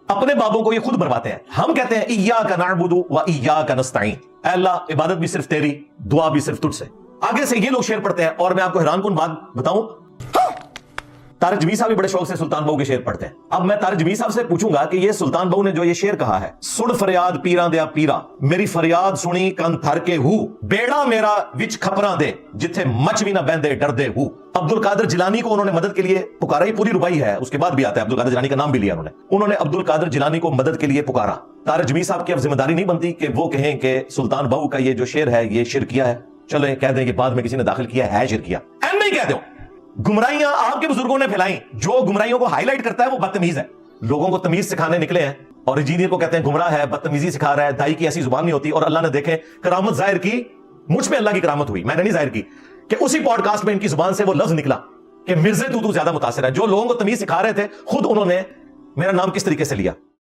اپنے بابوں کو یہ خود برواتے ہیں. ہم کہتے ہیں ایاک نعبد و ایاک نستعین، اے اللہ عبادت بھی صرف تیری، دعا بھی صرف تجھ سے. آگے سے یہ لوگ شعر پڑھتے ہیں، اور میں آپ کو حیران کن بات بتاؤں، طارق جمیل صاحب بھی بڑے شوق سے سلطان بہو کے شعر پڑھتے ہیں. اب میں طارق جمیل صاحب سے پوچھوں گا کہ یہ سلطان بہو نے جو یہ شعر کہا ہے، سن فریاد پیراں دیا پیرا، میری فریاد سنی کن تھر کے ہو، بیڑا میرا وچ کھپراں دے، جتھے مچ بھی نہ بہندے ڈردے ہو. عبد القادر جیلانی کو انہوں نے مدد کے لیے پکارا، یہ پوری ربائی ہے، اس کے بعد بھی آتا ہے، عبد القادر جیلانی کا نام بھی لیا انہوں نے عبد القادر جیلانی کو مدد کے لیے پکارا. طارق جمیل صاحب کی اب ذمہ داری نہیں بنتی کہ وہ کہیں کہ سلطان بہو کا یہ جو شعر ہے یہ شرک کیا ہے، چلو یہ کہہ دیں کہ بعد میں کسی نے داخل کیا ہے شرک کیا. ایم نہیں کہہ دو، گمراہیاں آپ کے بزرگوں نے پھیلائیں، جو گمراہیوں کو ہائی لائٹ کرتا ہے وہ بدتمیز ہے. لوگوں کو تمیز سکھانے نکلے ہیں، اور انجینئر کو کہتے ہیں گمراہ ہے، بدتمیزی سکھا رہا ہے. دائی کی ایسی زبان نہیں ہوتی. اور اللہ نے دیکھیں کرامت ظاہر کی، مجھ پہ اللہ کی کرامت ہوئی، میں نے نہیں ظاہر کی، کہ اسی پوڈ کاسٹ میں ان کی زبان سے وہ لفظ نکلا کہ مرزے تو زیادہ متاثر ہے. جو لوگوں کو تمیز سکھا رہے تھے خود انہوں نے میرا نام کس طریقے سے لیا.